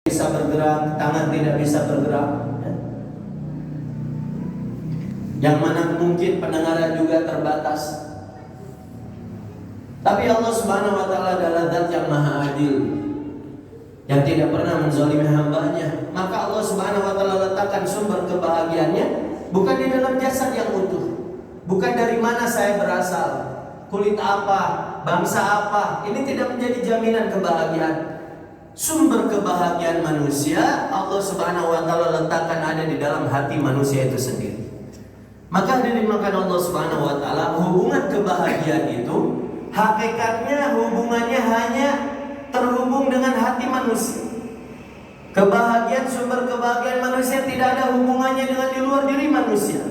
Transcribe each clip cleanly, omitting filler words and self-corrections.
bisa bergerak, tangan tidak bisa bergerak, ya. Yang mana mungkin pendengaran juga terbatas. Tapi Allah Subhanahu wa Ta'ala adalah Zat yang Maha Adil, yang tidak pernah menzalimi hambanya. Maka Allah Subhanahu wa Ta'ala letakkan sumber kebahagiaannya bukan di dalam jasad yang utuh, bukan dari mana saya berasal, kulit apa, bangsa apa. Ini tidak menjadi jaminan kebahagiaan. Sumber kebahagiaan manusia Allah Subhanahu wa Ta'ala letakkan ada di dalam hati manusia itu sendiri. Maka dimakan Allah Subhanahu wa Ta'ala, hubungan kebahagiaan itu hakikatnya hubungannya hanya terhubung dengan hati manusia. Kebahagiaan, sumber kebahagiaan manusia tidak ada hubungannya dengan di luar diri manusia,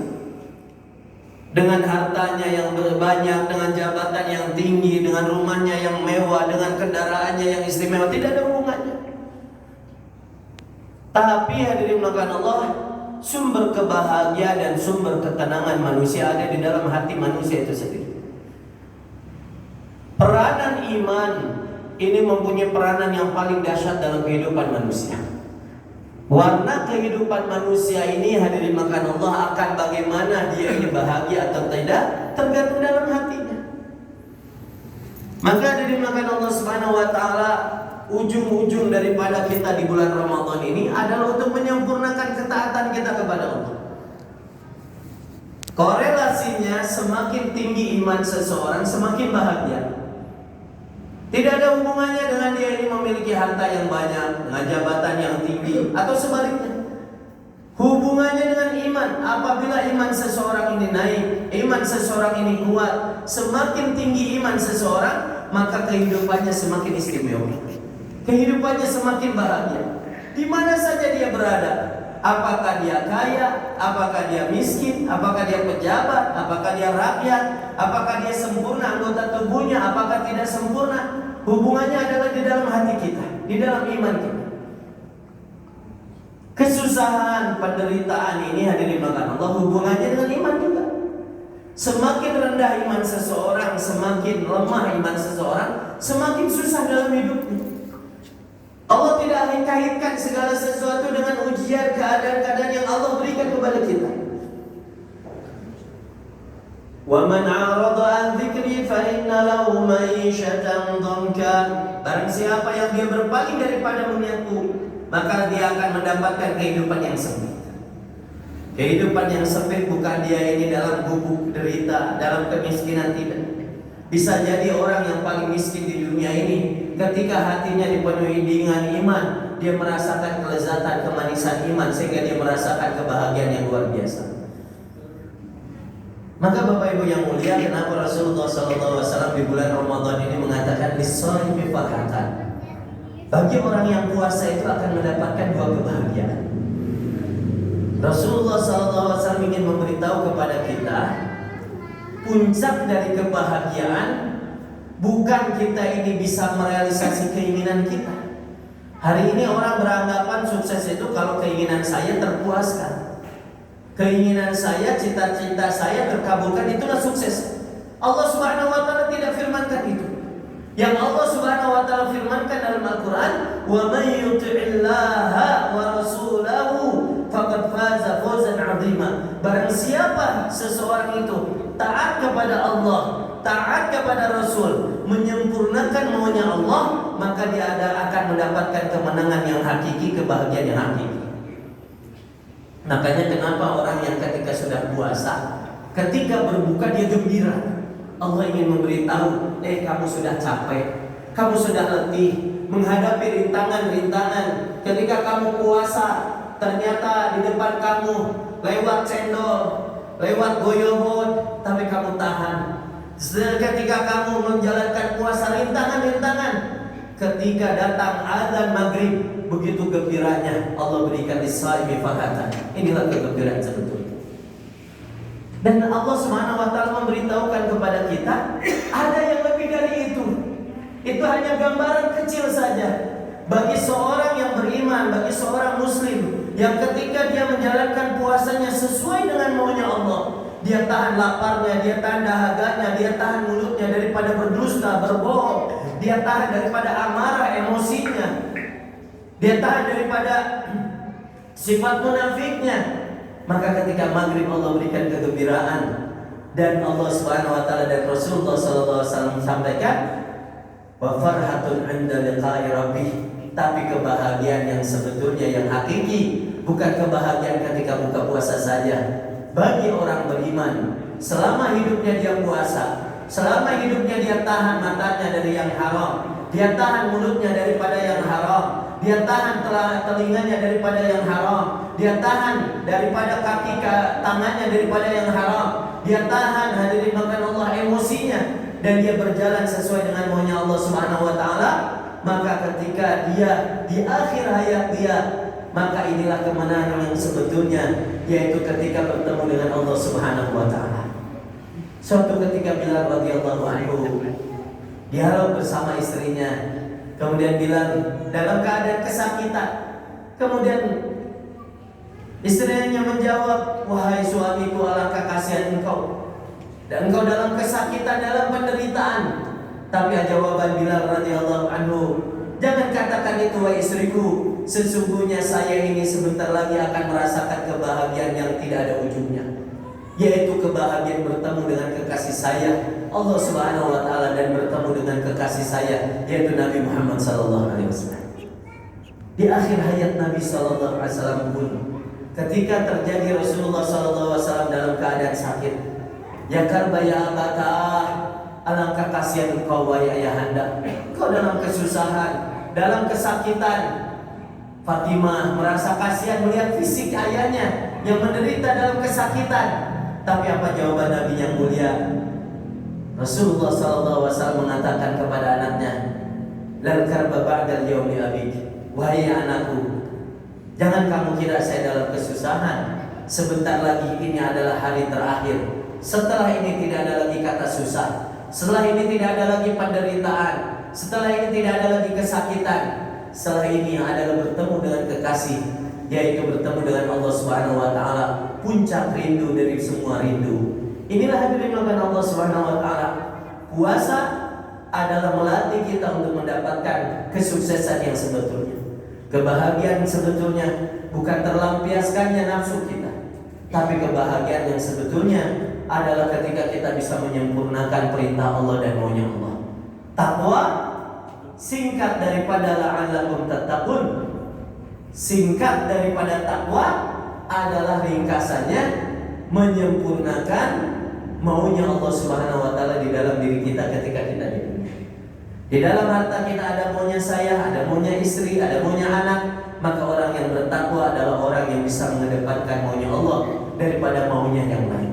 dengan hartanya yang banyak, dengan jabatan yang tinggi, dengan rumahnya yang mewah, dengan kendaraannya yang istimewa. Tidak ada hubungannya. Tapi hadirin melakukan Allah, sumber kebahagiaan dan sumber ketenangan manusia ada di dalam hati manusia itu sendiri. Peranan iman ini mempunyai peranan yang paling dahsyat dalam kehidupan manusia. Warna kehidupan manusia ini hadirin makan Allah akan bagaimana dia ini bahagia atau tidak tergantung dalam hatinya. Maka hadirin makan Allah Subhanahu wa Ta'ala, ujung-ujung daripada kita di bulan Ramadan ini adalah untuk menyempurnakan ketaatan kita kepada Allah. Korelasinya semakin tinggi iman seseorang semakin bahagia. Tidak ada hubungannya dengan dia ini memiliki harta yang banyak, dengan jabatan yang tinggi, atau sebaliknya. Hubungannya dengan iman. Apabila iman seseorang ini naik, iman seseorang ini kuat, semakin tinggi iman seseorang, maka kehidupannya semakin istimewa, kehidupannya semakin bahagia. Di mana saja dia berada, apakah dia kaya, apakah dia miskin, apakah dia pejabat, apakah dia rakyat, apakah dia sempurna anggota tubuhnya, apakah tidak sempurna, hubungannya adalah di dalam hati kita, di dalam iman kita. Kesusahan, penderitaan ini hadirin makan Allah hubungannya dengan iman kita. Semakin rendah iman seseorang, semakin lemah iman seseorang, semakin susah dalam hidupnya. Allah tidak kaitkan segala sesuatu dengan ujian, keadaan-keadaan yang Allah berikan kepada kita. Wa man 'arada 'an dzikri fa inna lahu ma'isyatan dhanka. Barang siapa yang dia berpaling daripada mengingatku, maka dia akan mendapatkan kehidupan yang sempit. Kehidupan yang sempit bukan dia ini dalam gubuk derita, dalam kemiskinan, tidak. Bisa jadi orang yang paling miskin di dunia ini, ketika hatinya dipenuhi dengan iman, dia merasakan kelezatan, kemanisan iman, sehingga dia merasakan kebahagiaan yang luar biasa. Maka Bapak Ibu yang mulia, kenapa Rasulullah SAW di bulan Ramadan ini mengatakan lis-shaimi farhatan? Bagi orang yang puasa itu akan mendapatkan dua kebahagiaan. Rasulullah SAW ingin memberitahu kepada kita, puncak dari kebahagiaan bukan kita ini bisa merealisasi keinginan kita. Hari ini orang beranggapan sukses itu kalau keinginan saya terpuaskan, keinginan saya, cita-cita saya terkabulkan, itulah sukses. Allah Subhanahu wa Ta'ala tidak firmankan itu. Yang Allah Subhanahu wa Ta'ala firmankan dalam Al-Quran, wa may yuti'illaha wa rasulahu faqad faza fawzan 'azima. Barang siapa seseorang itu taat kepada Allah, taat kepada Rasul, menyempurnakan maunya Allah, maka dia akan mendapatkan kemenangan yang hakiki, kebahagiaan yang hakiki. Makanya kenapa orang yang ketika sudah puasa, ketika berbuka dia gembira. Allah ingin memberitahu, kamu sudah capek, kamu sudah letih menghadapi rintangan-rintangan. Ketika kamu puasa, ternyata di depan kamu lewat cendol, lewat goyobot, tapi kamu tahan. Ketika kamu menjalankan puasa, rintangan-rintangan, ketika datang azan maghrib, begitu gembiranya Allah berikan lis-shaimi farhatan. Inilah kegembiraan sebetulnya. Dan Allah Subhanahu wa Ta'ala memberitahukan kepada kita, ada yang lebih dari itu. Itu hanya gambaran kecil saja bagi seorang yang beriman, bagi seorang muslim yang ketika dia menjalankan puasanya sesuai dengan maunya Allah, dia tahan laparnya, dia tahan dahaganya, dia tahan mulutnya daripada berdusta, berbohong, dia tahan daripada amarah emosinya. Dia tahan daripada sifat munafiknya. Maka ketika maghrib Allah berikan kegembiraan, dan Allah Subhanahu wa taala dan Rasulullah sallallahu alaihi wasallam sampaikan, wa farhatun 'inda liqa'i rabbih. Tapi kebahagiaan yang sebetulnya yang hakiki bukan kebahagiaan ketika buka puasa saja. Bagi orang beriman, selama hidupnya dia puasa, selama hidupnya dia tahan matanya dari yang haram, dia tahan mulutnya daripada yang haram, dia tahan telinganya daripada yang haram, dia tahan daripada kaki tangannya daripada yang haram, dia tahan hadirin makan Allah emosinya, dan dia berjalan sesuai dengan maunya Allah Subhanahu wa taala. Maka ketika dia di akhir hayat dia, maka inilah kemenangan yang sebetulnya, yaitu ketika bertemu dengan Allah Subhanahu wa taala. Suatu ketika Bilal radhiyallahu anhu dialog bersama istrinya, kemudian Bilal dalam keadaan kesakitan, kemudian istrinya menjawab, wahai suamiku, alangkah kasihan engkau, dan engkau dalam kesakitan, dalam penderitaan. Tapi jawaban Bilal radhiyallahu anhu, jangan katakan itu wahai istriku, sesungguhnya saya ini sebentar lagi akan merasakan kebahagiaan yang tidak ada ujungnya, yaitu kebahagiaan bertemu dengan kekasih saya Allah Subhanahu wa taala, dan bertemu dengan kekasih saya yaitu Nabi Muhammad sallallahu alaihi wasallam. Di akhir hayat Nabi sallallahu alaihi wasallam pun, ketika terjadi Rasulullah sallallahu alaihi wasallam dalam keadaan sakit, ya karba ya abata, alangkah kasihan engkau wahai ayahanda, engkau dalam kesusahan, dalam kesakitan. Fatimah merasa kasihan melihat fisik ayahnya yang menderita dalam kesakitan. Tapi apa jawaban Nabi yang mulia? Rasulullah SAW mengatakan kepada anaknya, "Lal karba ba'dal yaumi abik." Wahai anakku, jangan kamu kira saya dalam kesusahan. Sebentar lagi ini adalah hari terakhir. Setelah ini tidak ada lagi kata susah. Setelah ini tidak ada lagi penderitaan. Setelah ini tidak ada lagi kesakitan. Setelah ini adalah bertemu dengan kekasih, yaitu bertemu dengan Allah Subhanahu wa taala, puncak rindu dari semua rindu. Inilah hadirin Allah Subhanahu wa taala. Puasa adalah melatih kita untuk mendapatkan kesuksesan yang sebetulnya. Kebahagiaan sebetulnya bukan terlampiaskannya nafsu kita, tapi kebahagiaan yang sebetulnya adalah ketika kita bisa menyempurnakan perintah Allah dan maunya Allah. Takwa singkat daripada la'allakum tattaqun. Singkat daripada takwa adalah ringkasannya menyempurnakan maunya Allah Subhanahu wa taala di dalam diri kita ketika kita di dunia. Di dalam harta kita ada maunya saya, ada maunya istri, ada maunya anak. Maka orang yang bertakwa adalah orang yang bisa mengedepankan maunya Allah daripada maunya yang lain.